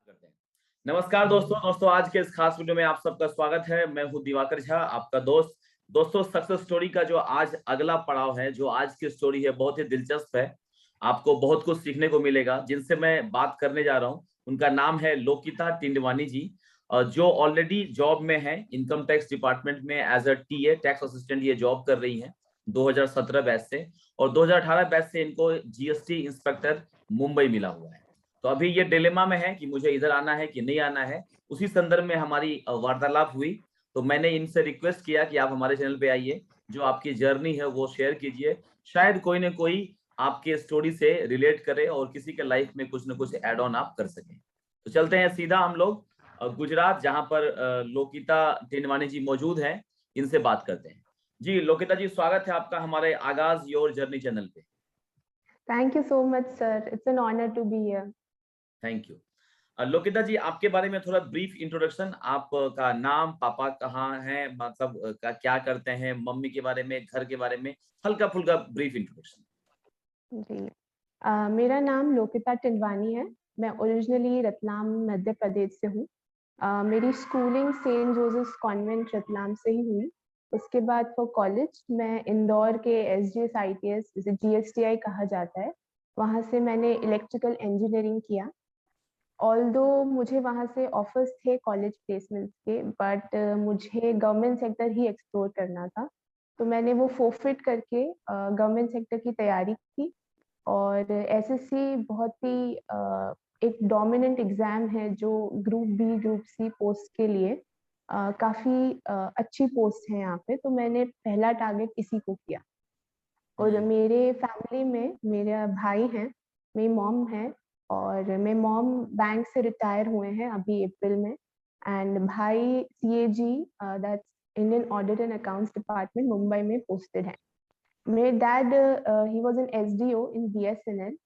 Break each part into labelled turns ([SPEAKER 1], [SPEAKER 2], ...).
[SPEAKER 1] करते हैं। नमस्कार दोस्तों आज के इस खास वीडियो में आप सबका स्वागत है। मैं हूं दिवाकर झा, आपका दोस्त। दोस्तों, सक्सेस स्टोरी का जो आज अगला पड़ाव है, जो आज की स्टोरी है, बहुत ही दिलचस्प है। आपको बहुत कुछ सीखने को मिलेगा। जिनसे मैं बात करने जा रहा हूं, उनका नाम है लोकिता टिंडवानी जी, जो ऑलरेडी जॉब में है इनकम टैक्स डिपार्टमेंट में as a TA tax assistant ये जॉब कर रही है 2017 बैच से, और 2018 बैच से इनको जीएसटी इंस्पेक्टर मुंबई मिला हुआ है। तो अभी ये डिलेमा में है कि मुझे इधर आना है कि नहीं आना है। उसी संदर्भ में हमारी वार्तालाप हुई, तो मैंने इनसे रिक्वेस्ट किया कि आप हमारे चैनल पे आइए, जो आपकी जर्नी है वो शेयर कीजिए। शायद कोई ना कोई आपके स्टोरी से रिलेट करे और किसी के लाइफ में कुछ ना कुछ एड ऑन आप कर सकें। तो चलते हैं सीधा हम लोग गुजरात, जहां पर लोकिता टिंडवानी जी मौजूद हैं। इनसे बात करते हैं। जी लोकिता जी, स्वागत है आपका हमारे आगाज योर जर्नी चैनल पे।
[SPEAKER 2] Thank you so much, sir. It's an honor to be here.
[SPEAKER 1] Thank you. Lokita ji, आपके बारे में थोड़ा ब्रीफ इंट्रोडक्शन। आपका नाम, पापा कहाँ हैं, मतलब क्या करते हैं, मम्मी के बारे में, घर के बारे में हल्का फुल्का ब्रीफ इंट्रोडक्शन।
[SPEAKER 2] जी मेरा नाम लोकिता टिंडवानी है। मैं ओरिजिनली रतलाम मध्य प्रदेश से हूँ। मेरी schooling Saint Joseph Convent Ratlam से ही हुई। उसके बाद फॉर कॉलेज मैं इंदौर के एसडीएस आईटीएस, जिसे जीएसटीआई कहा जाता है, वहाँ से मैंने इलेक्ट्रिकल इंजीनियरिंग किया। ऑल्दो मुझे वहाँ से ऑफर्स थे कॉलेज प्लेसमेंट्स के, बट मुझे गवर्नमेंट सेक्टर ही एक्सप्लोर करना था। तो मैंने वो फोरफिट करके गवर्नमेंट सेक्टर की तैयारी की। और एसएससी बहुत ही एक डोमिनेंट एग्जाम है, जो group B group C post के लिए काफ़ी अच्छी पोस्ट है यहाँ पे। तो मैंने पहला टारगेट इसी को किया। और मेरे फैमिली में मेरा भाई है, मेरी मॉम है, और मेरे मॉम बैंक से रिटायर हुए हैं अभी अप्रैल में। एंड भाई CAG, that's Indian audit and accounts department, Mumbai में पोस्टेड है। मेरे dad, he was an SDO in BSNL.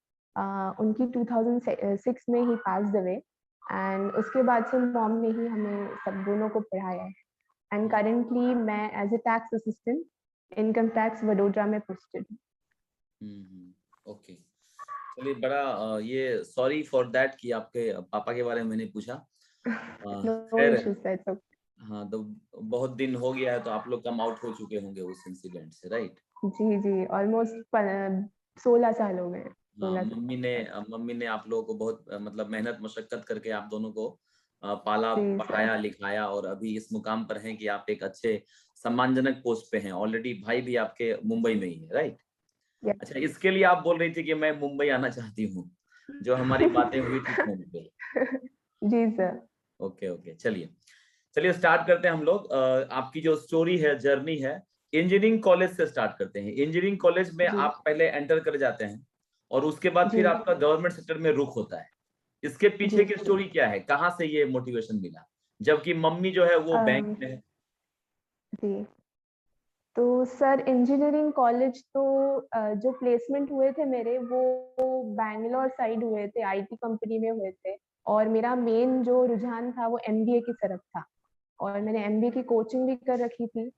[SPEAKER 2] उनकी 2006 में ही पास्ड अवे। एंड उसके बाद से मॉम ने ही हमें सब दोनों को पढ़ाया है। एंड करेंटली मैं as a tax assistant income tax Vadodara में पोस्टेड हूँ।
[SPEAKER 1] ओके, चलिए। बड़ा ये सॉरी फॉर दैट कि आपके पापा के बारे में मैंने पूछा।
[SPEAKER 2] नो
[SPEAKER 1] खैर,
[SPEAKER 2] इश्यूज, दैट्स ओके।
[SPEAKER 1] हाँ, तो बहुत दिन हो गया है, तो आप लोग कम आउट हो चुके होंगे उस इंसिडेंट से, राइट?
[SPEAKER 2] जी जी, ऑलमोस्ट 16 साल हो गए।
[SPEAKER 1] हाँ,
[SPEAKER 2] 16 साल।
[SPEAKER 1] मम्मी ने आप लोगों को बहुत मतलब मेहनत मशक्कत करके आप दोनों को पाला,
[SPEAKER 2] जी सर।
[SPEAKER 1] पढ़ाया, लिखाया, और अभी इस मुकाम पर हैं कि आप एक अच्छे सम्मानजनक पोस्ट पे हैं। ऑलरेडी भाई भी आपके मुंबई में ही है, राइट?
[SPEAKER 2] यस।
[SPEAKER 1] अच्छा, इसके लिए आप बोल रही थी कि मैं मुंबई आना चाहती हूँ, जो हमारी बातें हुई थी फोन पे।
[SPEAKER 2] जी सर।
[SPEAKER 1] ओके ओके, चलिए चलिए स्टार्ट करते हैं हम लोग। आपकी जो स्टोरी है, जर्नी है, इंजीनियरिंग कॉलेज से स्टार्ट करते हैं। इंजीनियरिंग कॉलेज में
[SPEAKER 2] जी
[SPEAKER 1] आप पहले एंटर कर जाते हैं, और उसके बाद
[SPEAKER 2] जी
[SPEAKER 1] फिर आपका गवर्नमेंट सेक्टर में रुख होता है। इसके
[SPEAKER 2] जी
[SPEAKER 1] पीछे की स्टोरी क्या है, कहाँ से ये मोटिवेशन मिला, जबकि मम्मी जो है वो बैंक
[SPEAKER 2] अम,
[SPEAKER 1] में है?
[SPEAKER 2] जी। तो सर, इंजीनियरिंग कॉलेज तो जो प्लेसमेंट हुए थे मेरे, वो बैंगलोर साइड हुए थे, आईटी कंपनी में हुए थे। और मेरा मेन जो रुझान था वो एमबीए की तरफ था। और मैंने एमबीए की कोचिंग भी कर रखी थी।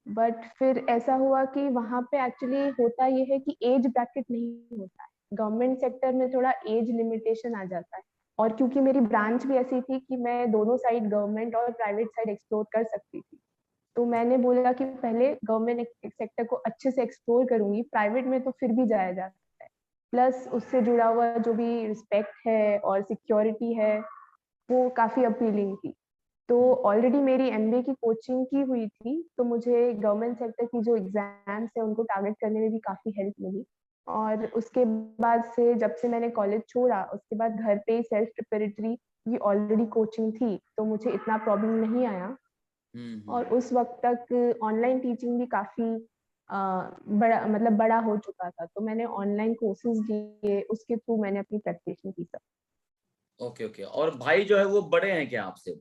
[SPEAKER 2] बट फिर ऐसा हुआ कि वहाँ पे एक्चुअली होता ये है कि एज ब्रैकेट नहीं होता है। गवर्नमेंट सेक्टर में थोड़ा एज लिमिटेशन आ जाता है। और क्योंकि मेरी ब्रांच भी ऐसी थी कि मैं दोनों साइड, गवर्नमेंट और प्राइवेट साइड, एक्सप्लोर कर सकती थी। तो मैंने बोला कि पहले गवर्नमेंट सेक्टर को अच्छे से एक्सप्लोर करूंगी, प्राइवेट में तो फिर भी जाया जा सकता है। प्लस उससे जुड़ा हुआ जो भी रिस्पेक्ट है और सिक्योरिटी है, वो काफी अपीलिंग थी। तो ऑलरेडी मेरी एमबीए की कोचिंग की हुई थी, तो मुझे गवर्नमेंट सेक्टर की जो एग्जाम्स है उनको टारगेट करने में भी काफी हेल्प मिली। और उसके बाद से, जब से मैंने कॉलेज छोड़ा, उसके बाद घर पे ही सेल्फ प्रिपरेटरी की ऑलरेडी कोचिंग थी, तो मुझे इतना प्रॉब्लम नहीं आया। और उस वक्त तक ऑनलाइन टीचिंग भी काफी बड़ा, मतलब बड़ा हो चुका था। तो मैंने ऑनलाइन कोर्सेज लिए, उसके थ्रू मैंने अपनी प्रेपरेशन की सर।
[SPEAKER 1] ओके ओके, और भाई जो है वो बड़े हैं क्या आपसे,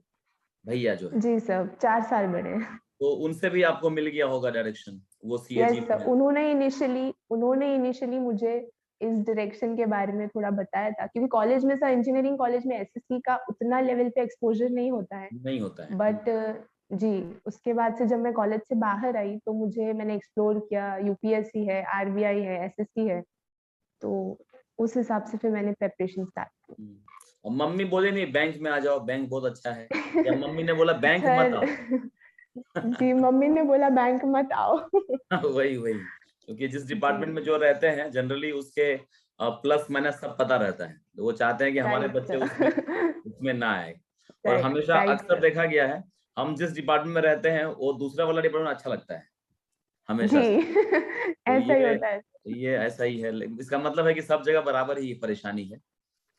[SPEAKER 1] भैया जो है?
[SPEAKER 2] जी सर, 4 साल बड़े हैं।
[SPEAKER 1] तो उनसे भी आपको मिल गया होगा डायरेक्शन, वो सीएजी
[SPEAKER 2] यस
[SPEAKER 1] में
[SPEAKER 2] सर,
[SPEAKER 1] है।
[SPEAKER 2] उन्होंने इनिशियली मुझे इस डायरेक्शन के बारे में थोड़ा बताया था, क्योंकि कॉलेज में सर, इंजीनियरिंग कॉलेज में एसएससी का उतना लेवल पे एक्सपोजर नहीं होता है।
[SPEAKER 1] नहीं होता है।
[SPEAKER 2] बट जी, उसके बाद से जब मैं कॉलेज से बाहर आई, तो मैंने एक्सप्लोर किया, यूपीएससी है, आरबीआई है, एसएससी है। तो उस हिसाब से फिर मैंने प्रेपरेशन स्टार्ट की।
[SPEAKER 1] और मम्मी बोले नहीं बैंक में आ जाओ, बैंक बहुत अच्छा है, या मम्मी ने बोला बैंक मत
[SPEAKER 2] सर
[SPEAKER 1] आओ?
[SPEAKER 2] जी, मम्मी ने बोला बैंक मत आओ।
[SPEAKER 1] वही वही, क्योंकि जिस
[SPEAKER 2] जी,
[SPEAKER 1] डिपार्टमेंट में जो रहते हैं जनरली उसके प्लस माइनस सब पता रहता है, तो वो चाहते हैं कि हमारे
[SPEAKER 2] राइट
[SPEAKER 1] बच्चे उसमें
[SPEAKER 2] सर।
[SPEAKER 1] उसमें ना आए। और
[SPEAKER 2] राइट
[SPEAKER 1] हमेशा
[SPEAKER 2] राइट
[SPEAKER 1] अक्सर
[SPEAKER 2] सर।
[SPEAKER 1] देखा गया है, हम जिस डिपार्टमेंट में रहते हैं वो दूसरा वाला डिपार्टमेंट अच्छा लगता है
[SPEAKER 2] जी।
[SPEAKER 1] हमेशा से। तो
[SPEAKER 2] ऐसा ही होता है।
[SPEAKER 1] ये ऐसा ही है, इसका मतलब है कि सब जगह बराबर ही परेशानी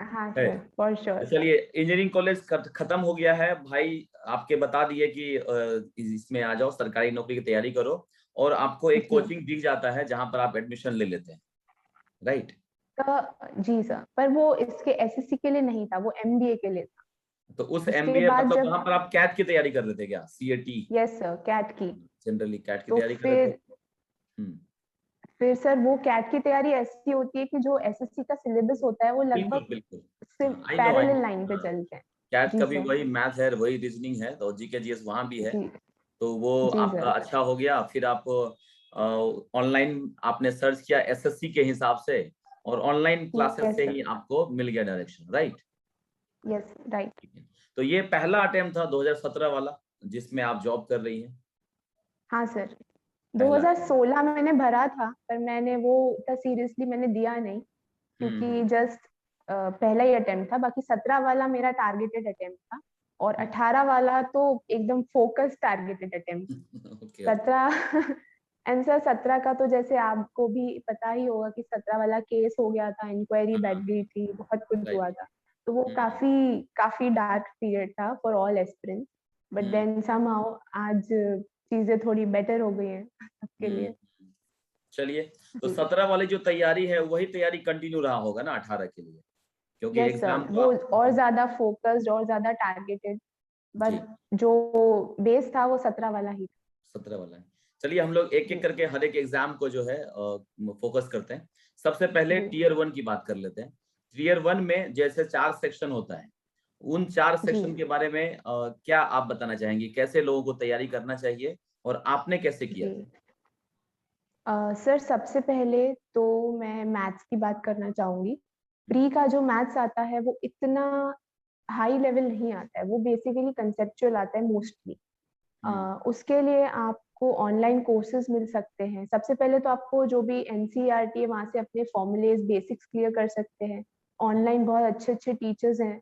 [SPEAKER 2] हाँ
[SPEAKER 1] है।
[SPEAKER 2] सर, फॉर
[SPEAKER 1] तो
[SPEAKER 2] श्योर।
[SPEAKER 1] चलिए, इंजीनियरिंग कॉलेज खत्म हो गया है भाई, आपके बता दिए कि इसमें आ जाओ, सरकारी नौकरी की तैयारी करो, और आपको एक
[SPEAKER 2] जी,
[SPEAKER 1] कोचिंग दिख जाता है जहां पर आप एडमिशन ले लेते हैं, राइट?
[SPEAKER 2] जी सर, पर वो इसके एसएससी के लिए नहीं था, वो एमबीए के लिए था।
[SPEAKER 1] तो उस
[SPEAKER 2] उसके
[SPEAKER 1] एमबीए
[SPEAKER 2] बाद
[SPEAKER 1] मतलब
[SPEAKER 2] जब,
[SPEAKER 1] वहां पर आप कैट की तैयारी कर रहे थे क्या, सीएटी?
[SPEAKER 2] यस सर, कैट की।
[SPEAKER 1] जनरली कैट की
[SPEAKER 2] तो
[SPEAKER 1] तैयारी कर रहे थे। हम्म,
[SPEAKER 2] फिर सर वो कैट की तैयारी ऐसी होती है कि जो एसएससी का सिलेबस होता है वो
[SPEAKER 1] बिल्कुल
[SPEAKER 2] लगभग
[SPEAKER 1] बिल्कुल।
[SPEAKER 2] सिर्फ
[SPEAKER 1] I know I
[SPEAKER 2] parallel
[SPEAKER 1] no.
[SPEAKER 2] Line पे चलते हैं।
[SPEAKER 1] कैट
[SPEAKER 2] जी
[SPEAKER 1] का भी
[SPEAKER 2] सर।
[SPEAKER 1] वही मैथ है, वही रीजनिंग है, तो जीके जीएस वहां भी है।
[SPEAKER 2] जी
[SPEAKER 1] तो वो
[SPEAKER 2] जी
[SPEAKER 1] आपका
[SPEAKER 2] सर।
[SPEAKER 1] अच्छा हो गया, फिर आप ऑनलाइन आपने सर्च किया एसएससी के हिसाब से, और ऑनलाइन क्लासेस
[SPEAKER 2] यस
[SPEAKER 1] से
[SPEAKER 2] सर।
[SPEAKER 1] ही आपको मिल गया डायरेक्शन, राइट?
[SPEAKER 2] Yes right.
[SPEAKER 1] ठीक है। तो ये पहला अटेम्प्ट था 2017 वाला जिसमें आप जॉब कर रही हैं?
[SPEAKER 2] हाँ सर,
[SPEAKER 1] पहला attempt।
[SPEAKER 2] 2016 में मैंने भरा था, पर मैंने वो इतना सीरियसली मैंने दिया नहीं, क्योंकि
[SPEAKER 1] हम्म।
[SPEAKER 2] जस्ट पहला ही अटेम्प्ट था। बाकी 17 वाला मेरा टारगेटेड अटेम्प्ट था, और 18 वाला तो एकदम focus targeted attempt.
[SPEAKER 1] Okay okay.
[SPEAKER 2] 17 answer 17 का तो जैसे आपको भी पता ही होगा कि 17 वाला केस हो गया था, इंक्वायरी बैठ
[SPEAKER 1] हाँ,
[SPEAKER 2] गई थी, बहुत कुछ
[SPEAKER 1] राइट।
[SPEAKER 2] हुआ था। तो वो
[SPEAKER 1] हम्म
[SPEAKER 2] काफी काफी डार्क पीरियड था for all aspirants. But
[SPEAKER 1] hmm
[SPEAKER 2] then somehow आज चीजें थोड़ी बेटर हो गई हैं सबके
[SPEAKER 1] हम्म।
[SPEAKER 2] लिए।
[SPEAKER 1] चलिए, तो
[SPEAKER 2] जी,
[SPEAKER 1] 17 वाली जो तैयारी है वही तैयारी कंटिन्यू रहा होगा ना 18 के लिए, क्योंकि
[SPEAKER 2] यस सर,
[SPEAKER 1] एग्जाम तो
[SPEAKER 2] वो
[SPEAKER 1] आप।
[SPEAKER 2] और ज्यादा फोकस्ड और ज्यादा टारगेटेड,
[SPEAKER 1] जी,
[SPEAKER 2] बट जो बेस था वो 17 वाला ही
[SPEAKER 1] 17 वाला है। चलिए, हम लोग एक
[SPEAKER 2] था।
[SPEAKER 1] एक
[SPEAKER 2] जी
[SPEAKER 1] करके हर एक एग्जाम को जो है फोकस करते हैं। सबसे पहले
[SPEAKER 2] जी
[SPEAKER 1] टीयर 1 की बात कर लेते हैं। टीयर 1 में जैसे 4 सेक्शन होता है, उन 4
[SPEAKER 2] जी
[SPEAKER 1] सेक्शन के बारे में क्या आप बताना चाहेंगी, कैसे लोगों को तैयारी करना चाहिए और आपने कैसे किया?
[SPEAKER 2] जी। सर सबसे पहले तो मैं मैथ्स की बात करना चाहूंगी। प्री का जो मैथ्स आता है वो इतना हाई लेवल नहीं आता है, वो बेसिकली कंसेप्चुअल आता है मोस्टली।
[SPEAKER 1] हम्म
[SPEAKER 2] उसके लिए आपको ऑनलाइन कोर्सेज मिल सकते हैं। सबसे पहले तो आपको जो भी एनसीईआरटी है वहाँ से अपने फॉर्मूलेज बेसिक्स क्लियर कर सकते हैं। ऑनलाइन बहुत अच्छे अच्छे टीचर्स हैं,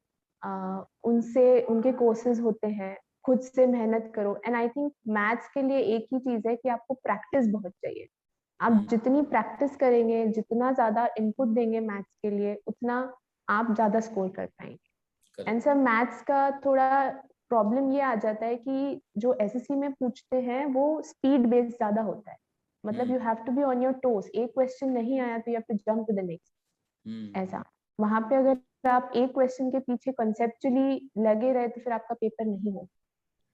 [SPEAKER 2] उनसे उनके कोर्सेज होते हैं। खुद से मेहनत करो, एंड आई थिंक मैथ्स के लिए एक ही चीज है कि आपको प्रैक्टिस बहुत चाहिए। आप
[SPEAKER 1] हम्म।
[SPEAKER 2] जितनी प्रैक्टिस करेंगे, जितना ज्यादा इनपुट देंगे मैथ्स के लिए, उतना आप ज्यादा स्कोर कर पाएंगे। And
[SPEAKER 1] correct.
[SPEAKER 2] सर मैथ्स का थोड़ा प्रॉब्लम ये आ जाता है कि जो एसएससी में पूछते हैं वो स्पीड बेस्ड ज्यादा होता है। मतलब
[SPEAKER 1] hmm
[SPEAKER 2] you have to be on your toes, एक क्वेश्चन नहीं आया तो you have to jump to the next.
[SPEAKER 1] हम्म
[SPEAKER 2] ऐसा, वहां पे अगर आप एक क्वेश्चन के पीछे कंसेप्चुअली लगे रहे तो फिर आपका पेपर नहीं हो।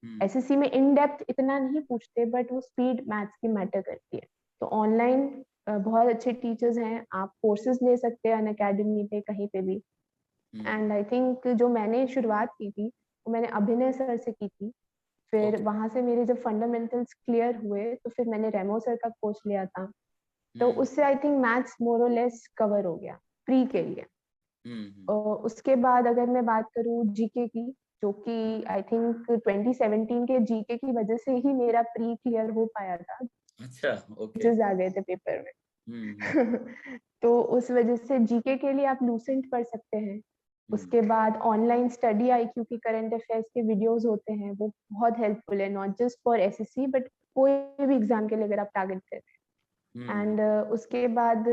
[SPEAKER 1] हम्म
[SPEAKER 2] एसएससी में इन डेप्थ इतना नहीं पूछते, बट वो स्पीड मैथ्स की मैटर करती है। तो ऑनलाइन बहुत अच्छे टीचर्स हैं, आप कोर्सेज ले सकते हैं अन अकेडमी पे कहीं पे भी।
[SPEAKER 1] हम्म।
[SPEAKER 2] एंड आई थिंक जो मैंने शुरुआत की थी वो मैंने अभिनय सर से की थी। फिर
[SPEAKER 1] ओके।
[SPEAKER 2] वहां से मेरे जब फंडामेंटल्स क्लियर हुए तो फिर मैंने रेमो सर का कोर्स लिया था। तो
[SPEAKER 1] हम्म
[SPEAKER 2] उससे आई थिंक मैथ्स मोर और लेस कवर हो गया प्री के लिए।
[SPEAKER 1] हम्म।
[SPEAKER 2] उसके बाद अगर मैं बात करूँ जीके की, जो कि आई थिंक 2017 के जीके की वजह से ही मेरा प्री क्लियर हो पाया था,
[SPEAKER 1] अच्छा, ओके।
[SPEAKER 2] जो आ गए थे पेपर
[SPEAKER 1] हम्म।
[SPEAKER 2] में। तो उस वजह से जीके के लिए आप लूसेंट पढ़ सकते हैं।
[SPEAKER 1] हम्म
[SPEAKER 2] उसके बाद ऑनलाइन स्टडी आईक्यू की करंट अफेयर्स के वीडियोस होते हैं, वो बहुत हेल्पफुल है, not just for SSC but कोई भी एग्जाम के लिए अगर आप टारगेट कर रहे हैं।
[SPEAKER 1] हम्म
[SPEAKER 2] एंड उसके बाद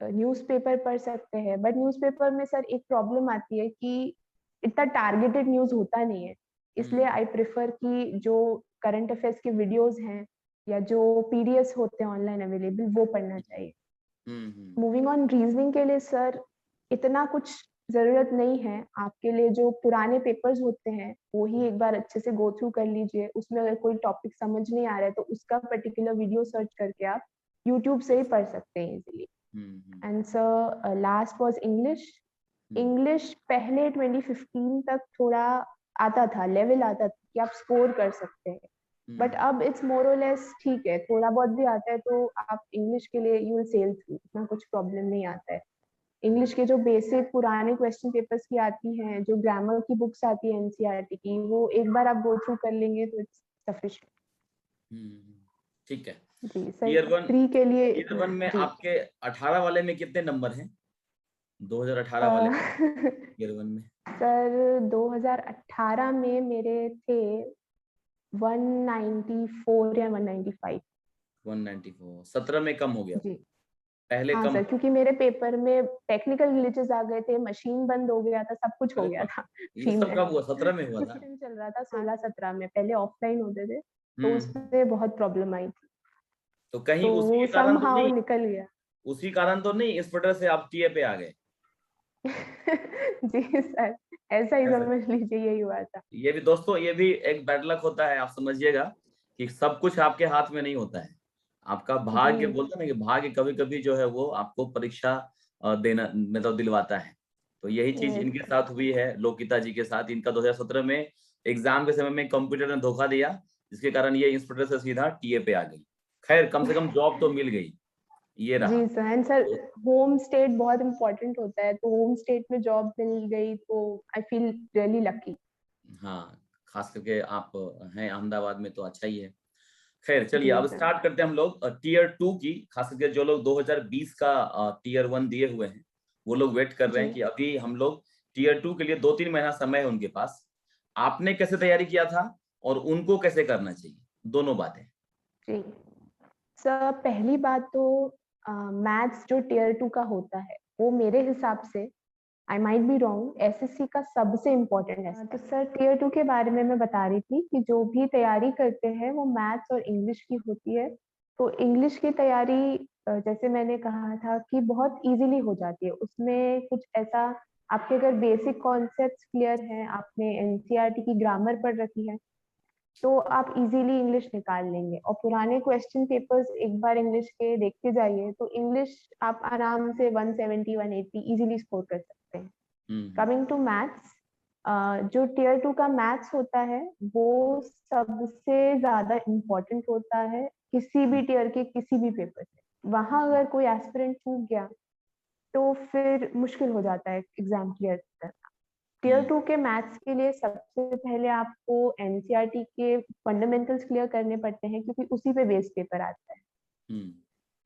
[SPEAKER 2] न्यूज़पेपर पढ़ सकते हैं, बट न्यूज़पेपर में सर एक प्रॉब्लम आती है कि इतना टारगेटेड न्यूज़ होता नहीं है। इसलिए
[SPEAKER 1] हम्म
[SPEAKER 2] आई प्रेफर कि जो करंट अफेयर्स के वीडियोस हैं या जो पीडीएफ होते हैं ऑनलाइन अवेलेबल, वो पढ़ना चाहिए।
[SPEAKER 1] हम्म।
[SPEAKER 2] मूविंग ऑन रीजनिंग के लिए सर इतना कुछ जरूरत नहीं है आपके लिए। जो पुराने पेपर्स होते हैं वो ही एक बार अच्छे से गो थ्रू कर लीजिए। उसमें अगर कोई टॉपिक समझ नहीं आ रहा है तो उसका पर्टिकुलर वीडियो सर्च करके आप यूट्यूब से ही पढ़ सकते हैं easily.
[SPEAKER 1] Hmm.
[SPEAKER 2] And sir last was English. English पहले 2015 तक थोड़ा आता था, लेवल आता था कि आप स्कोर कर सकते हैं। बट
[SPEAKER 1] हम्म
[SPEAKER 2] अब इट्स मोर और लेस ठीक है, थोड़ा बहुत भी आता है तो आप इंग्लिश के लिए यू विल सेल थ्रू, इतना कुछ प्रॉब्लम नहीं आता है। इंग्लिश के जो बेसिक पुराने क्वेश्चन पेपर्स की आती हैं, जो ग्रामर की बुक्स आती है एनसीईआरटी की, वो एक बार आप गो थ्रू कर लेंगे तो इट्स सफिशिएंट।
[SPEAKER 1] ठीक है।
[SPEAKER 2] जी सर,
[SPEAKER 1] टीयर वन,
[SPEAKER 2] प्री के लिए
[SPEAKER 1] टीयर
[SPEAKER 2] इतना
[SPEAKER 1] वन में
[SPEAKER 2] जी।
[SPEAKER 1] आपके 18 वाले में कितने नंबर हैं? 2018 वाले टीयर वन में?
[SPEAKER 2] सर 2018 में मेरे थे 194 या 195।
[SPEAKER 1] 194। 17 में कम हो गया,
[SPEAKER 2] जी
[SPEAKER 1] पहले
[SPEAKER 2] हाँ
[SPEAKER 1] कम
[SPEAKER 2] सर,
[SPEAKER 1] था।
[SPEAKER 2] क्योंकि मेरे पेपर में टेक्निकल ग्लिचेस आ गए थे, मशीन बंद हो गया था, सब कुछ हो
[SPEAKER 1] अरे
[SPEAKER 2] गया
[SPEAKER 1] वाह,
[SPEAKER 2] था
[SPEAKER 1] ये
[SPEAKER 2] प्री
[SPEAKER 1] सब
[SPEAKER 2] में।
[SPEAKER 1] कब हुआ? 17 में हुआ था?
[SPEAKER 2] सिस्टम चल रहा था 16-17 में, पहले ऑफलाइन होते थे तो
[SPEAKER 1] हम्म।
[SPEAKER 2] उसमें बहुत प्रॉब्लम आई थी,
[SPEAKER 1] तो कहीं
[SPEAKER 2] तो
[SPEAKER 1] उसी
[SPEAKER 2] वो
[SPEAKER 1] के कारण तो
[SPEAKER 2] समहाउ
[SPEAKER 1] नहीं,
[SPEAKER 2] निकल गया।
[SPEAKER 1] उसी कारण तो नहीं इस वजह से आप टीए पे आ गए?
[SPEAKER 2] जी सर, ऐसा ही
[SPEAKER 1] ऐसा,
[SPEAKER 2] समझ लीजिए, यही हुआ था।
[SPEAKER 1] ये भी दोस्तों, ये भी एक बैड लक होता है, आप समझिएगा कि सब कुछ आपके हाथ में नहीं होता है। आपका भाग्य,
[SPEAKER 2] जी
[SPEAKER 1] बोलते हैं ना कि भाग्य कभी कभी जो है वो आपको परीक्षा देना, मतलब दिलवाता है। तो यही चीज
[SPEAKER 2] यस
[SPEAKER 1] इनके
[SPEAKER 2] सर।
[SPEAKER 1] साथ हुई है, लोकिता जी के साथ। इनका 2017 में एग्जाम के समय में कंप्यूटर ने धोखा दिया, जिसके कारण ये इंस्पेक्टर से सीधा टीए पे आ गई। खैर, कम से कम जॉब तो मिल गई, ये रहा।
[SPEAKER 2] जी सर, एंड सर
[SPEAKER 1] तो
[SPEAKER 2] होम स्टेट बहुत इम्पोर्टेंट होता है, तो होम स्टेट में जॉब मिल गई तो आई फील रियली लकी।
[SPEAKER 1] हाँ, खास करके आप हैं अहमदाबाद में तो अच्छा ही है। खैर चलिए,
[SPEAKER 2] जी
[SPEAKER 1] अब
[SPEAKER 2] सर।
[SPEAKER 1] स्टार्ट करते हैं हम लोग टीयर टू की। खास करके जो लोग 2020 का टीयर वन दिए हुए हैं, वो लोग वेट कर रहे
[SPEAKER 2] जी
[SPEAKER 1] हैं कि अभी हम लोग टीयर टू के लिए 2-3 महीना समय है उनके पास। आपने कैसे तैयारी किया था और उनको कैसे करना चाहिए, दोनों बातें।
[SPEAKER 2] जी सर, पहली बात तो मैथ्स जो टियर 2 का होता है, वो मेरे हिसाब से, I might be wrong, SSC का सबसे इम्पोर्टेंट है। तो सर टियर 2 के बारे में मैं बता रही थी कि जो भी तैयारी करते हैं वो मैथ्स और इंग्लिश की होती है। तो इंग्लिश की तैयारी जैसे मैंने कहा था कि बहुत इजीली हो जाती है, उसमें कुछ ऐसा, आपके अगर बेसिक कॉन्सेप्ट्स क्लियर हैं, आपने एनसीईआरटी की ग्रामर पढ़ रखी है, तो आप इजीली इंग्लिश निकाल लेंगे। और पुराने क्वेश्चन पेपर्स एक बार इंग्लिश के देखते जाइए तो इंग्लिश आप आराम से 170 180 इजीली स्कोर कर सकते हैं। कमिंग टू मैथ्स, जो टियर 2 का मैथ्स होता है वो सबसे ज्यादा इम्पोर्टेंट होता है किसी भी टियर के किसी भी पेपर से। वहां अगर कोई एस्पिरेंट चूक गया तो फिर मुश्किल हो जाता है एग्जाम क्लियर करना। टियर 2 के मैथ्स के लिए सबसे पहले आपको एनसीईआरटी के फंडामेंटल्स क्लियर करने पड़ते हैं, क्योंकि उसी पे बेस पेपर आता है।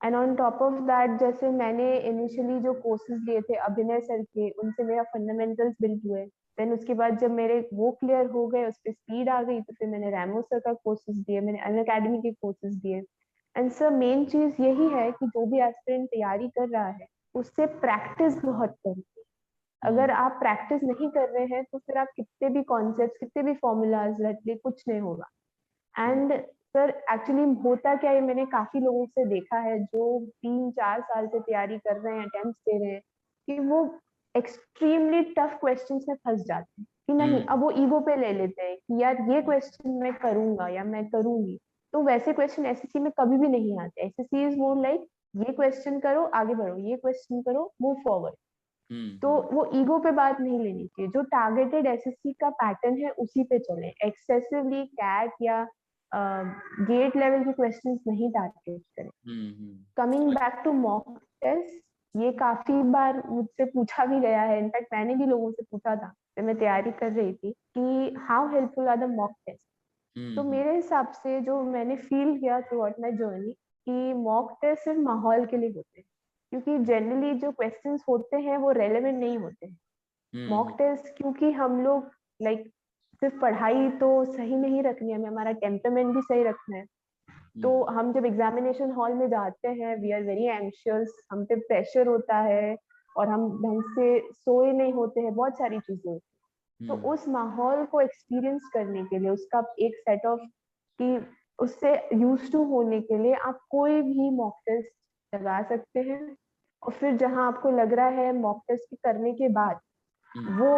[SPEAKER 2] And on top of that, जैसे मैंने इनिशियली जो कोर्सेज लिए थे अभिनय सर के, उनसे मेरा फंडामेंटल्स बिल्ड हुए। देन उसके बाद जब मेरे वो क्लियर हो गए, उस पर स्पीड आ गई, तो फिर मैंने रैमो सर का कोर्सेज दिए, मैंने अन अकेडमी के कोर्सेज दिए। एंड सर मेन चीज यही है कि जो भी एस्पिरेंट तैयारी कर रहा है उससे प्रैक्टिस बहुत करें। अगर आप प्रैक्टिस नहीं कर रहे हैं तो फिर आप कितने भी कॉन्सेप्ट, कितने भी फॉर्मूलाज रट ले, कुछ नहीं होगा। एंड सर एक्चुअली होता क्या है, मैंने काफी लोगों से देखा है जो 3-4 साल से तैयारी कर रहे हैं, अटेम्प्ट दे रहे हैं, कि वो एक्सट्रीमली टफ क्वेश्चंस में फंस जाते हैं कि नहीं, अब वो ईगो पे ले लेते हैं कि यार ये क्वेश्चन मैं करूंगा या मैं करूंगी। तो वैसे क्वेश्चन एसएससी में कभी भी नहीं आते। एसएससी इज मोर लाइक, ये क्वेश्चन करो आगे बढ़ो, ये क्वेश्चन करो मूव फॉरवर्ड। तो वो ईगो पे बात नहीं लेनी चाहिए। जो टारगेटेड एसएससी का पैटर्न है उसी पे चले, एक्सेसिवली कैट या गेट लेवल के क्वेश्चंस नहीं टारगेट करें। Coming back to mock test, ये काफी बार मुझसे पूछा भी गया है, इनफैक्ट मैंने भी लोगों से पूछा था जब मैं तैयारी कर रही थी कि how helpful are the mock test. तो मेरे हिसाब से जो मैंने फील किया थ्रू आउट माई जर्नी, कि मॉक टेस्ट सिर्फ माहौल के लिए होते हैं, क्योंकि जनरली जो क्वेश्चंस होते हैं वो रेलेवेंट नहीं होते हैं। मॉक टेस्ट क्योंकि हम लोग लाइक सिर्फ पढ़ाई तो सही नहीं रखनी है, हमें हमारा टेम्परामेंट भी सही रखना है। तो हम जब एग्जामिनेशन हॉल में जाते हैं, वी आर वेरी एंशियस, हम पे प्रेशर होता है और हम ढंग से सोए नहीं होते हैं, बहुत सारी चीजें होती हैं। तो उस माहौल को एक्सपीरियंस करने के लिए, उसका एक सेट ऑफ, कि उससे यूज टू होने के लिए आप कोई भी मॉक टेस्ट लगा सकते हैं। और फिर जहां आपको लग रहा है मॉक टेस्ट करने के बाद वो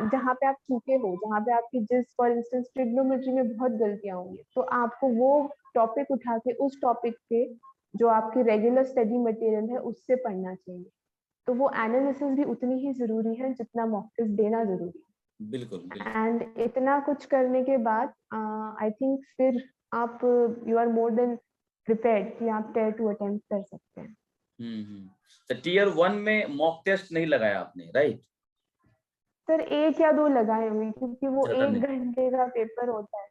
[SPEAKER 2] जहाँ पे आप चूके हो, जहाँ पे आपकी, जिस फॉर इंस्टेंस ट्रिग्नोमेट्री में बहुत गलतियां होंगी, तो आपको वो टॉपिक उठा के उस टॉपिक पे जो आपकी रेगुलर स्टडी मटेरियल है उससे पढ़ना चाहिए। तो वो एनालिसिस भी उतनी ही जरूरी है जितना मॉक टेस्ट देना जरूरी है।
[SPEAKER 1] बिल्कुल बिल्कुल।
[SPEAKER 2] एंड इतना कुछ करने के बाद आई थिंक फिर आप, you are more than prepared कि आप टियर 2 अटेम्प्ट कर सकते हैं।
[SPEAKER 1] तो टीयर 1 में मॉक टेस्ट नहीं लगाया आपने, राइट?
[SPEAKER 2] सर 1 या 2 लगाए हुए, क्योंकि वो
[SPEAKER 1] ज्यादा
[SPEAKER 2] 1
[SPEAKER 1] नहीं।
[SPEAKER 2] घंटे का पेपर होता है।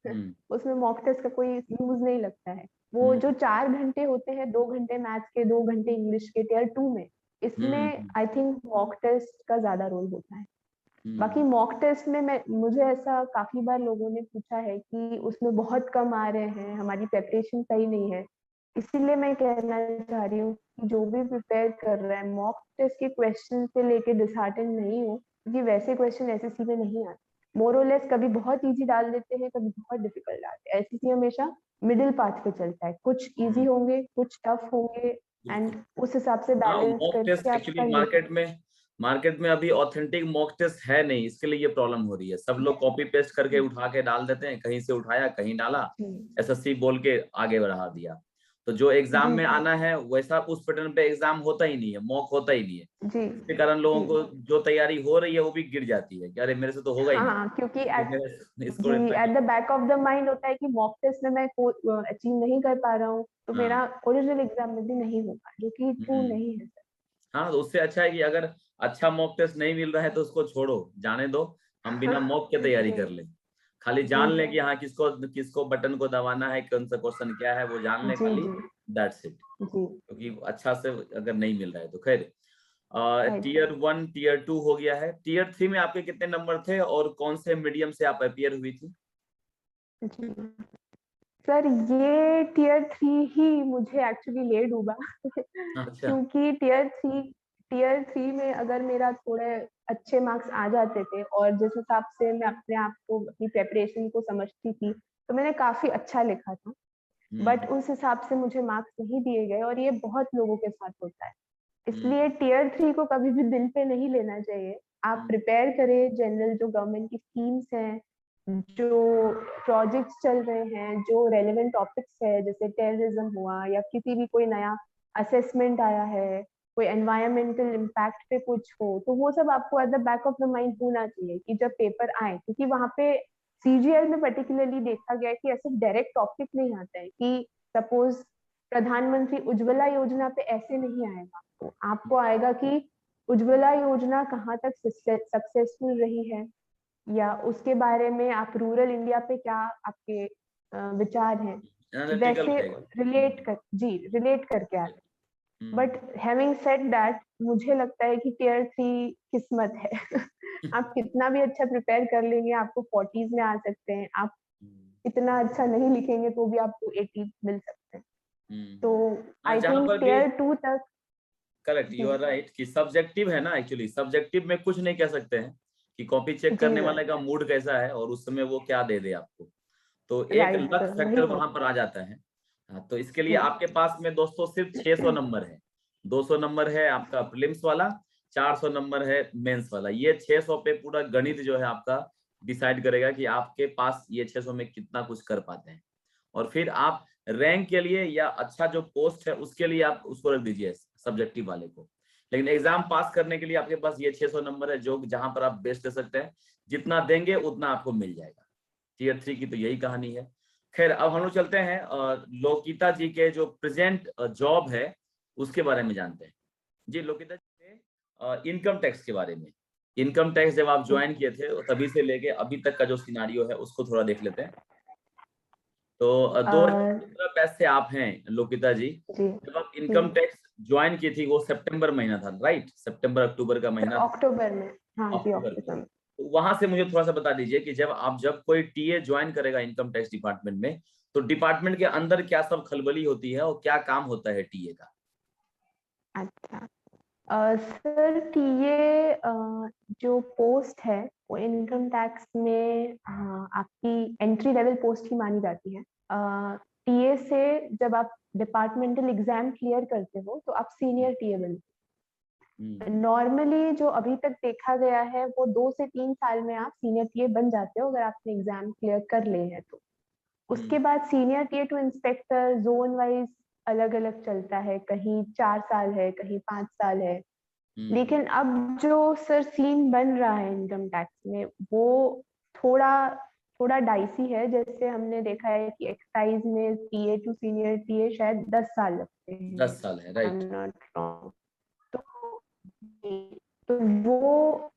[SPEAKER 1] हम्म
[SPEAKER 2] उसमें मॉक टेस्ट का कोई यूज नहीं लगता है। वो जो
[SPEAKER 1] हम्म
[SPEAKER 2] 4 घंटे होते हैं, 2 घंटे मैथ्स के, 2 घंटे इंग्लिश के, टीयर 2 में, इसमें
[SPEAKER 1] हम्म
[SPEAKER 2] आई थिंक मॉक टेस्ट का ज्यादा रोल होता है। बाकी
[SPEAKER 1] हम्म
[SPEAKER 2] मॉक टेस्ट में मुझे ऐसा काफी बार लोगों ने पूछा है कि उसमें बहुत कम आ रहे हैं, हमारी प्रेपरेशन सही नहीं है। इसीलिए मैं कहना चाह रही हूँ कि जो भी प्रिपेयर कर रहा है, मॉक टेस्ट के क्वेश्चन से लेके डिसहार्टन नहीं हो, क्योंकि वैसे क्वेश्चन एसएससी में नहीं आते। मोर और लेस कभी बहुत इजी डाल देते हैं, कभी बहुत डिफिकल्ट डालते हैं। एसएससी हमेशा मिडिल पाथ पे चलता है, कुछ इजी
[SPEAKER 1] हम्म,
[SPEAKER 2] होंगे, कुछ टफ होंगे,
[SPEAKER 1] बिल्कुल।
[SPEAKER 2] एंड उस हिसाब से
[SPEAKER 1] हाँ,
[SPEAKER 2] बैलेंस
[SPEAKER 1] मॉक
[SPEAKER 2] करके
[SPEAKER 1] टेस्ट
[SPEAKER 2] आपका
[SPEAKER 1] एक्चुअली
[SPEAKER 2] ये
[SPEAKER 1] मार्केट में अभी ऑथेंटिक मॉक टेस्ट है नहीं, इसके लिए ये प्रॉब्लम हो रही है। सब लोग कॉपी पेस्ट करके उठा के डाल देते हैं, कहीं से उठाया कहीं डाला,
[SPEAKER 2] जी
[SPEAKER 1] एसएससी बोल के आगे बढ़ा दिया। तो जो एग्जाम
[SPEAKER 2] जी
[SPEAKER 1] में
[SPEAKER 2] जी
[SPEAKER 1] आना है वैसा उस पैटर्न पे एग्जाम होता ही नहीं है, मॉक होता ही नहीं है।
[SPEAKER 2] जी
[SPEAKER 1] इसके कारण लोगों
[SPEAKER 2] जी
[SPEAKER 1] को जो तैयारी हो रही है वो भी गिर जाती है कि अरे मेरे से तो होगा ही नहीं,
[SPEAKER 2] हाँ, क्योंकि
[SPEAKER 1] क्योंकि
[SPEAKER 2] एट
[SPEAKER 1] मेरे स्कोर
[SPEAKER 2] जी
[SPEAKER 1] इतना
[SPEAKER 2] एट
[SPEAKER 1] कम।
[SPEAKER 2] The back of the mind होता है कि मॉक टेस्ट में मैं अचीव नहीं कर पा रहा हूँ, तो
[SPEAKER 1] हाँ।
[SPEAKER 2] मेरा ओरिजिनल एग्जाम में भी नहीं होगा, जो कि ट्रू
[SPEAKER 1] हम्म
[SPEAKER 2] नहीं है सर।
[SPEAKER 1] हाँ, तो उससे अच्छा है कि अगर अच्छा मॉक टेस्ट नहीं मिल रहा है तो उसको छोड़ो, जाने दो, हम बिना मॉक के तैयारी
[SPEAKER 2] जी
[SPEAKER 1] कर लें। खाली
[SPEAKER 2] जी
[SPEAKER 1] जान लें
[SPEAKER 2] सर।
[SPEAKER 1] कि हाँ किसको किसको बटन को दबाना है, कौन सा क्वेश्चन क्या है वो जान लें
[SPEAKER 2] जी
[SPEAKER 1] खाली,
[SPEAKER 2] जी
[SPEAKER 1] दैट्स इट।
[SPEAKER 2] जी
[SPEAKER 1] क्योंकि अच्छा से अगर नहीं मिल रहा है तो खैर।
[SPEAKER 2] राइट
[SPEAKER 1] टीयर 1 टीयर 2 हो गया है। टीयर 3 में आपके कितने नंबर थे और कौन से मीडियम से आप अपियर हुई थी?
[SPEAKER 2] जी सर, ये टीयर 3 ही मुझे एक्चुअली ले डूबा।
[SPEAKER 1] अच्छा।
[SPEAKER 2] क्योंकि टीयर 3 में अगर मेरा थोड़े अच्छे मार्क्स आ जाते थे, और जिस हिसाब से मैं अपने आप को, अपनी प्रेपरेशन को समझती थी, तो मैंने काफी अच्छा लिखा था। बट
[SPEAKER 1] हम्म
[SPEAKER 2] उस हिसाब से मुझे मार्क्स नहीं दिए गए, और ये बहुत लोगों के साथ होता है। इसलिए
[SPEAKER 1] हम्म
[SPEAKER 2] टीयर 3 को कभी भी दिल पे नहीं लेना चाहिए। आप
[SPEAKER 1] हम्म
[SPEAKER 2] प्रिपेयर करें, जनरल जो गवर्नमेंट की स्कीम्स हैं, जो प्रोजेक्ट्स चल रहे हैं, जो रेलेवेंट टॉपिक्स है, जैसे टेररिज्म हुआ, या किसी भी कोई नया असेसमेंट आया है, कोई एनवायरमेंटल इम्पैक्ट पे कुछ हो, तो वो सब आपको at the back of the mind होना चाहिए कि जब पेपर आए, क्योंकि वहां पे सीजीएल में पर्टिकुलरली देखा गया है कि ऐसे डायरेक्ट टॉपिक नहीं आता है कि सपोज प्रधानमंत्री उज्ज्वला योजना पे ऐसे नहीं आएगा, तो आपको आएगा कि उज्ज्वला योजना कहाँ तक सक्सेसफुल रही है, या उसके बारे में आप रूरल इंडिया पे क्या आपके विचार हैं,
[SPEAKER 1] एनालिटिकल
[SPEAKER 2] वैसे
[SPEAKER 1] रहेगा।
[SPEAKER 2] रिलेट करके आते हैं। But
[SPEAKER 1] hmm
[SPEAKER 2] having said that, मुझे लगता है कि टीयर 3 किस्मत है। आप कितना भी अच्छा प्रिपेयर कर लेंगे, आपको 40s में आ सकते हैं, आप इतना अच्छा नहीं लिखेंगे तो भी आपको 80 मिल सकते हैं। तो
[SPEAKER 1] हाँ,
[SPEAKER 2] आई
[SPEAKER 1] जहां
[SPEAKER 2] थिंक
[SPEAKER 1] पर भी
[SPEAKER 2] टीयर 2 तक।
[SPEAKER 1] करेक्ट,
[SPEAKER 2] जी
[SPEAKER 1] यू आर राइट कि सब्जेक्टिव है ना, एक्चुअली सब्जेक्टिव में कुछ नहीं कह सकते हैं कि कॉपी चेक
[SPEAKER 2] जी
[SPEAKER 1] करने
[SPEAKER 2] सर,
[SPEAKER 1] वाले का मूड कैसा है और उस समय वो क्या दे दे आपको। तो एक
[SPEAKER 2] राइट
[SPEAKER 1] लक
[SPEAKER 2] सर, वही
[SPEAKER 1] फैक्टर
[SPEAKER 2] है।
[SPEAKER 1] वहां पर आ जाता है। हाँ, तो इसके लिए
[SPEAKER 2] जी
[SPEAKER 1] आपके पास में दोस्तों सिर्फ 600 नंबर है। 200 नंबर है आपका प्रीलिम्स वाला, 400 नंबर है मेंस वाला। ये 600 पे पूरा गणित जो है आपका डिसाइड करेगा कि आपके पास ये 600 में कितना कुछ कर पाते हैं। और फिर आप रैंक के लिए या अच्छा जो पोस्ट है उसके लिए आप उसको रख दीजिए सब्जेक्टिव वाले को। लेकिन एग्जाम पास करने के लिए आपके पास ये 600 नंबर है जो जहां पर आप बेस्ट दे सकते हैं, जितना देंगे उतना आपको मिल जाएगा। टीयर 3 की तो यही कहानी है। खैर, अब हम लोग चलते हैं लोकिता जी के जो प्रेजेंट जॉब है उसके बारे में जानते हैं। जी लोकिता जी, इनकम टैक्स के बारे में। इनकम टैक्स जब आप ज्वाइन किए थे तभी से लेके अभी तक का जो सिनारियो है उसको थोड़ा देख लेते हैं। तो
[SPEAKER 2] अ,
[SPEAKER 1] 2015 बैच से आप हैं लोकिता जी।
[SPEAKER 2] जी
[SPEAKER 1] जब आप
[SPEAKER 2] जी
[SPEAKER 1] इनकम टैक्स ज्वाइन की थी वो सितंबर महीना था, राइट? सितंबर अक्टूबर का
[SPEAKER 2] सर,
[SPEAKER 1] महीना था,
[SPEAKER 2] अक्टूबर में। हाँ जी,
[SPEAKER 1] अक्टूबर में।
[SPEAKER 2] अक्टूबर में।
[SPEAKER 1] तो वहां से मुझे थोड़ा सा बता दीजिए कि जब कोई टीए ज्वाइन करेगा इनकम टैक्स डिपार्टमेंट में, तो डिपार्टमेंट के अंदर क्या सब खलबली होती है और क्या काम होता है टीए का?
[SPEAKER 2] अच्छा, सर टीए जो पोस्ट है, वो इनकम टैक्स में आपकी एंट्री लेवल पोस्ट ही मानी जाती है। टीए से जब आप डिपार्टमेंटल एग्जाम क्लियर करते हो तो आप सीनियर टीए बनते
[SPEAKER 1] हम्म
[SPEAKER 2] हो। नॉर्मली जो अभी तक देखा गया है, वो 2 से 3 साल में आप सीनियर टीए बन जाते हो, अगर आपने एग्जाम क्लियर कर लिए हैं तो। उसके
[SPEAKER 1] हम्म
[SPEAKER 2] बाद senior TA to inspector zone wise अलग अलग चलता है, कहीं 4 साल है, कहीं 5 साल है।
[SPEAKER 1] हम्म
[SPEAKER 2] लेकिन अब जो सर सीन बन रहा है इनकम टैक्स में, वो थोड़ा थोड़ा डाइसी है। जैसे हमने देखा है कि एक्साइज में टीए टू सीनियर टीए शायद 10 साल लगते हैं,
[SPEAKER 1] 10 साल है,
[SPEAKER 2] I am
[SPEAKER 1] right.
[SPEAKER 2] Not wrong. तो तो वो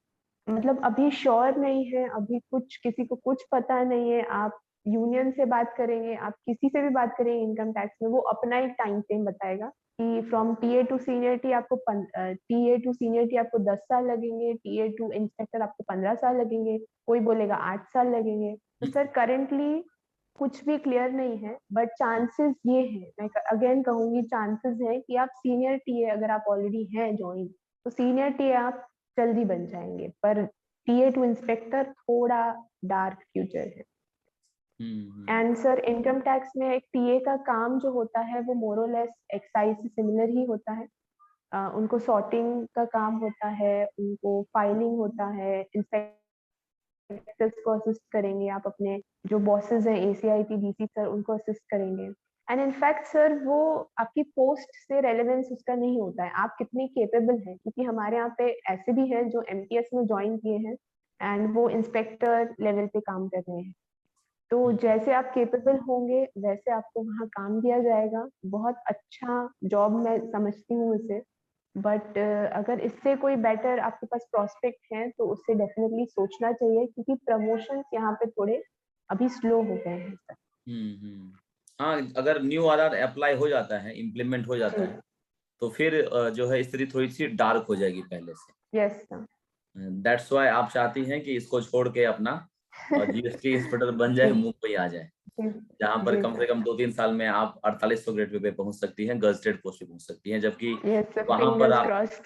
[SPEAKER 2] मतलब अभी श्योर नहीं है, अभी कुछ किसी को कुछ पता नहीं है। आप यूनियन से बात करेंगे, आप किसी से भी बात करेंगे इनकम टैक्स में, वो अपना एक टाइम फ्रेम बताएगा कि from TA to senior T आपको टीए टू सीनियर टी आपको 10 साल लगेंगे, टीए टू इंस्पेक्टर आपको 15 साल लगेंगे, कोई बोलेगा 8 साल लगेंगे। तो सर करेंटली कुछ भी क्लियर नहीं है, बट चांसेस ये है, मैं अगेन कहूंगी चांसेस है कि आप सीनियर टीए अगर आप ऑलरेडी हैं ज्वाइन, तो सीनियर टीए आप जल्दी बन जाएंगे। पर टीए टू इंस्पेक्टर थोड़ा डार्क फ्यूचर है। एंड सर इनकम टैक्स में एक टीए का काम जो होता है वो मोरलेस एक्साइज से सिमिलर ही होता है। उनको सॉर्टिंग का काम होता है, उनको फाइलिंग होता है, इंस्पेक्टर्स को असिस्ट करेंगे आप, अपने जो बॉसेस हैं एसीआईटी डीसी सर उनको असिस्ट करेंगे। एंड इनफैक्ट सर वो आपकी पोस्ट से रेलेवेंस उसका नहीं होता है, आप कितने केपेबल हैं, क्योंकि हमारे यहाँ पे ऐसे भी हैं जो एमटीएस में ज्वाइन किए हैं एंड वो इंस्पेक्टर लेवल पे काम कर रहे हैं। तो जैसे आप केपेबल होंगे वैसे आपको वहाँ काम दिया जाएगा। बहुत अच्छा जॉब मैं समझती हूँ इसे। बट अगर इससे कोई बेटर आपके पास प्रोस्पेक्ट है तो उससे डेफिनेटली सोचना चाहिए, क्योंकि प्रमोशंस यहाँ पे थोड़े अभी स्लो हो गए हैं सर।
[SPEAKER 1] हाँ, अगर न्यू आरआर अप्लाई हो जाता है, इम्प्लीमेंट हो जाता है, तो फिर जो है स्थिति थोड़ी सी डार्क हो जाएगी पहले से।
[SPEAKER 2] Yes sir.
[SPEAKER 1] दैट्स व्हाई आप चाहती हैं कि इसको छोड़ के अपना जीएसटी इंस्पेक्टर बन जाए,
[SPEAKER 2] जी
[SPEAKER 1] मुंबई आ जाए,
[SPEAKER 2] जी
[SPEAKER 1] जहां पर
[SPEAKER 2] जी
[SPEAKER 1] कम से
[SPEAKER 2] सर।
[SPEAKER 1] कम 2-3 साल में आप 4800 ग्रेड पे पहुंच सकती हैं, गजटेड पोस्ट पे पहुंच सकती हैं, जबकि
[SPEAKER 2] यस सर,
[SPEAKER 1] वहां पर
[SPEAKER 2] फिंगर्स
[SPEAKER 1] आप,
[SPEAKER 2] क्रॉस्ड।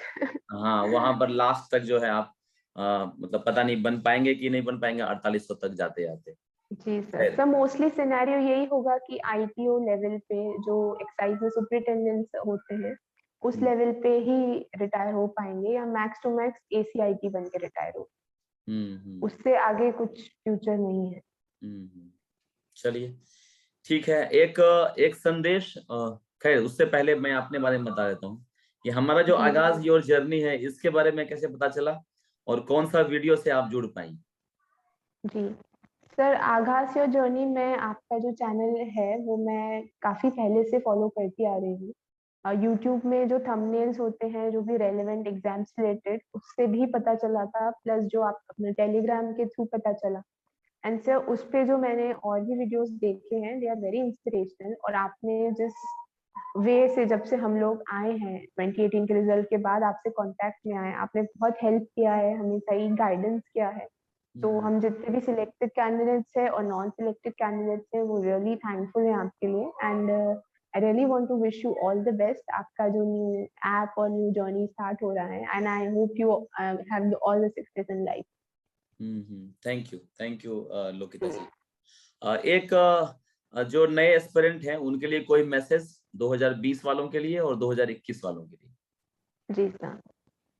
[SPEAKER 1] हाँ वहां पर लास्ट तक जो है आप मतलब पता नहीं बन पाएंगे कि नहीं बन पाएंगे 4800 तक जाते जाते।
[SPEAKER 2] जी सर।
[SPEAKER 1] खैर।
[SPEAKER 2] सर मोस्टली सिनेरियो यही होगा कि आईटीओ लेवल पे जो एक्साइज में सुपरिटेंडेंट्स होते हैं उस
[SPEAKER 1] हम्म
[SPEAKER 2] लेवल पे ही रिटायर हो पाएंगे, या मैक्स टू मैक्स एसीआईटी बन के रिटायर हो।
[SPEAKER 1] हम्म
[SPEAKER 2] उससे आगे कुछ फ्यूचर नहीं है।
[SPEAKER 1] हम्म। चलिए, ठीक है। एक एक संदेश, खैर उससे पहले मैं अपने बारे में बता देता हूँ कि हमारा जो
[SPEAKER 2] जी
[SPEAKER 1] आगाज योर जर्नी है इसके बारे में कैसे पता चला और कौन सा वीडियो से आप जुड़ पाई।
[SPEAKER 2] जी सर, आगाज योर जर्नी में आपका जो चैनल है वो मैं काफी पहले से फॉलो करती आ रही हूँ। यूट्यूब में जो थंबनेल्स होते हैं जो भी रेलेवेंट एग्जाम्स रिलेटेड, उससे भी पता चला था, प्लस जो आप अपने टेलीग्राम के थ्रू पता चला। एंड सर उस पे जो मैंने और भी वीडियोस देखे हैं दे आर वेरी इंस्पिरेशनल। और आपने जिस वे से, जब से हम लोग आए हैं 2018 के रिजल्ट के बाद आपसे कांटेक्ट में आए, आपने बहुत हेल्प किया है, हमें सही गाइडेंस किया है। तो हम जितने भी सिलेक्टेड कैंडिडेट्स हैं और नॉन सिलेक्टेड कैंडिडेट्स हैं वो रियली थैंकफुल हैं आपके लिए। And I really want to wish you all the best. आपका जो न्यू ऐप और न्यू जर्नी स्टार्ट हो रहा है, and I hope you have all the success in life.
[SPEAKER 1] Thank you Lokita ji. एक जो नए एस्पिरेंट हैं उनके लिए कोई मैसेज 2020 वालों के लिए और 2021 वालों के लिए।
[SPEAKER 2] जी सर।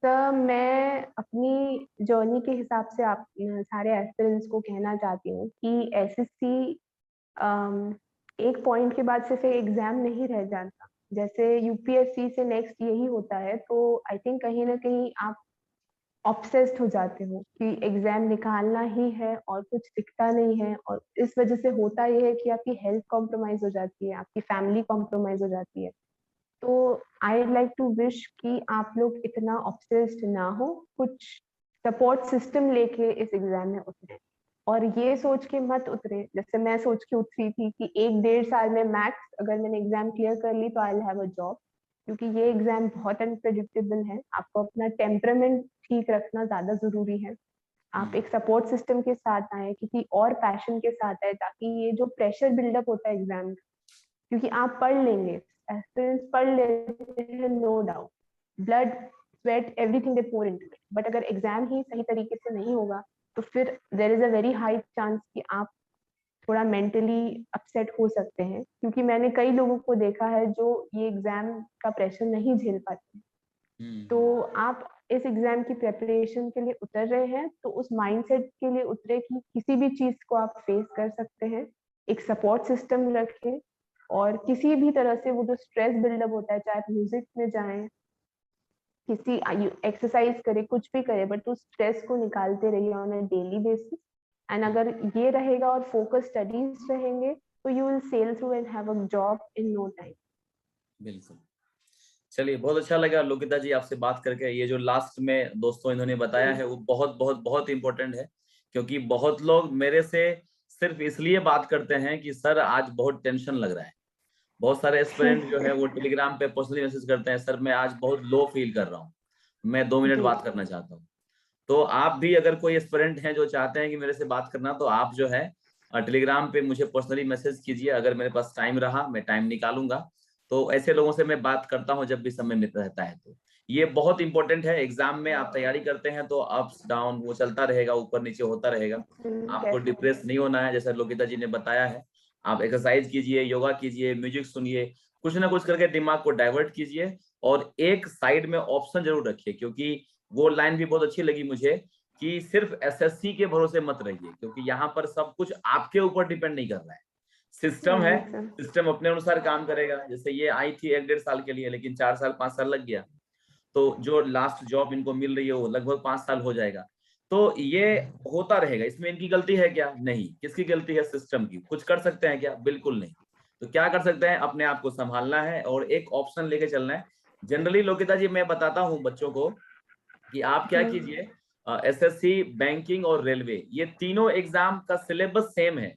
[SPEAKER 2] सर मैं अपनी जर्नी के हिसाब से आप सारे एस्पिरेंट्स को कहना चाहती हूँ कि एसएससी एक पॉइंट के बाद सिर्फ एग्जाम नहीं रह जाता। जैसे यूपीएससी से नेक्स्ट यही होता है, तो आई थिंक कहीं ना कहीं आप ऑब्सेस्ड हो जाते हो कि एग्जाम निकालना ही है और कुछ दिखता नहीं है। और इस वजह से होता यह है कि आपकी हेल्थ कॉम्प्रोमाइज हो जाती है, आपकी फैमिली कॉम्प्रोमाइज हो जाती है। तो आई लाइक टू विश कि आप लोग इतना ऑब्सेस्ड ना हो, कुछ सपोर्ट सिस्टम लेके इस एग्जाम में उतरे। और ये सोच के मत उतरे जैसे मैं सोच के उतरी थी कि 1-1.5 साल में मैक्स अगर मैंने एग्जाम क्लियर कर ली तो I will have a job. क्योंकि ये एग्जाम बहुत अनप्रेडिक्टेबल है, आपको अपना टेम्परामेंट ठीक रखना ज्यादा जरूरी है। आप एक सपोर्ट सिस्टम के साथ आए, किसी और पैशन के साथ आए, ताकि ये जो प्रेशर बिल्डअप होता है एग्जाम, क्योंकि आप पढ़ लेंगे, एस्पिरेंट्स पढ़ लेते हैं no doubt, blood sweat everything they pour into it, but अगर एग्जाम ही सही तरीके से नहीं होगा तो फिर there is a very high chance कि आप थोड़ा मेंटली अपसेट हो सकते हैं। क्योंकि मैंने कई लोगों को देखा है जो ये एग्जाम का प्रेशर नहीं झेल पाते। तो आप इस एग्जाम की प्रिपरेशन के लिए उतर रहे हैं तो उस माइंडसेट के लिए उतरे कि किसी भी चीज को आप फेस कर सकते हैं। एक सपोर्ट सिस्टम रखें, और किसी भी तरह से वो जो स्ट्रेस बिल्डअप होता है, चाहे आप म्यूजिक में जाएं, किसी एक्सरसाइज करे, कुछ भी करे, बट उस स्ट्रेस को निकालते रहिए on a daily basis. And अगर ये रहेगा और फोकस स्टडीज रहेंगे तो you will sail through and have a job in no time.
[SPEAKER 1] बिल्कुल। चलिए, बहुत अच्छा लगा लोकिता जी आपसे बात करके। ये जो लास्ट में दोस्तों इन्होंने बताया है वो बहुत बहुत बहुत इंपॉर्टेंट है, क्योंकि बहुत लोग मेरे से सिर्फ इसलिए बात करते हैं कि सर आज बहुत टेंशन लग रहा है। बहुत सारे एस्पिरेंट जो है वो टेलीग्राम पे पर्सनली मैसेज करते हैं, सर मैं आज बहुत लो फील कर रहा हूँ, मैं 2 मिनट
[SPEAKER 2] जी
[SPEAKER 1] बात करना चाहता हूँ। तो आप भी अगर कोई एस्पिरेंट हैं जो चाहते हैं कि मेरे से बात करना, तो आप जो है टेलीग्राम पे मुझे पर्सनली मैसेज कीजिए। अगर मेरे पास टाइम रहा, मैं टाइम निकालूंगा। तो ऐसे लोगों से मैं बात करता हूँ जब भी समय मिलता रहता है। तो ये बहुत इंपॉर्टेंट है। एग्जाम में आप तैयारी करते हैं तो अप्स डाउन वो चलता रहेगा, ऊपर नीचे होता रहेगा। आपको डिप्रेस नहीं होना है, जैसा लोकिता जी ने बताया है। आप एक्सरसाइज कीजिए, योगा कीजिए, म्यूजिक सुनिए, कुछ ना कुछ करके दिमाग को डाइवर्ट कीजिए। और एक साइड में ऑप्शन जरूर रखिए, क्योंकि वो लाइन भी बहुत अच्छी लगी मुझे कि सिर्फ एसएससी के भरोसे मत रहिए, क्योंकि यहाँ पर सब कुछ आपके ऊपर डिपेंड नहीं कर रहा है। सिस्टम है, सिस्टम अपने अनुसार काम करेगा। जैसे ये आई थी 1-1.5 साल के लिए, लेकिन 4 साल 5 साल लग गया। तो जो लास्ट जॉब इनको मिल रही है वो लगभग 5 साल हो जाएगा। तो ये होता रहेगा। इसमें इनकी गलती है क्या? नहीं। किसकी गलती है? सिस्टम की। कुछ कर सकते हैं क्या? बिल्कुल नहीं। तो क्या कर सकते हैं? अपने आप को संभालना है और एक ऑप्शन लेके चलना है। जनरली लोकिता जी मैं बताता हूँ बच्चों को कि आप क्या कीजिए, एसएससी, बैंकिंग और रेलवे, ये तीनों एग्जाम का सिलेबस सेम है।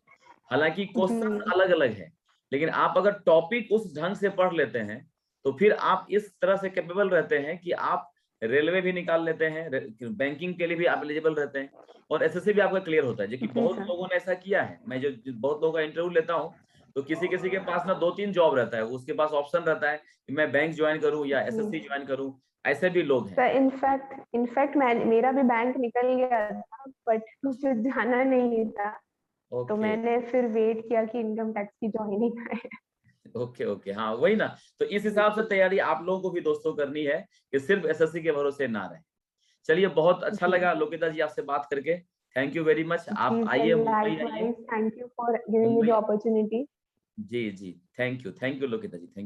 [SPEAKER 1] हालांकि क्वेश्चन अलग अलग है, लेकिन आप अगर टॉपिक उस ढंग से पढ़ लेते हैं तो फिर आप इस तरह से कैपेबल रहते हैं कि आप रेलवे भी निकाल लेते हैं, बैंकिंग के लिए भी आप एलिजिबल रहते हैं, और एसएससी भी आपका क्लियर होता है। जो कि बहुत लोगों ने ऐसा किया है। मैं जो बहुत लोगों का इंटरव्यू लेता हूँ, तो किसी किसी के पास ना 2-3 जॉब रहता है, उसके पास ऑप्शन रहता है कि मैं बैंक ज्वाइन करूं या एसएससी ज्वाइन करूं। ऐसे भी लोग हैं।
[SPEAKER 2] सर इनफैक्ट मेरा भी बैंक निकल गया था बट मुझे जाना नहीं था, तो
[SPEAKER 1] ओके
[SPEAKER 2] मैंने फिर वेट किया कि इनकम टैक्स की ज्वाइनिंग आए।
[SPEAKER 1] ओके ओके, हाँ वही ना। तो इस हिसाब से तैयारी आप लोगों को भी दोस्तों करनी है कि सिर्फ एसएससी के भरोसे ना रहे। चलिए, बहुत अच्छा
[SPEAKER 2] जी
[SPEAKER 1] लगा लोकिता जी आपसे बात करके। Thank you very much. आप
[SPEAKER 2] जी सर,
[SPEAKER 1] आइए, मुंबई आइए।
[SPEAKER 2] Likewise thank you for giving me the
[SPEAKER 1] Mumbai,
[SPEAKER 2] opportunity.
[SPEAKER 1] जी जी, thank you Lokita ji, thank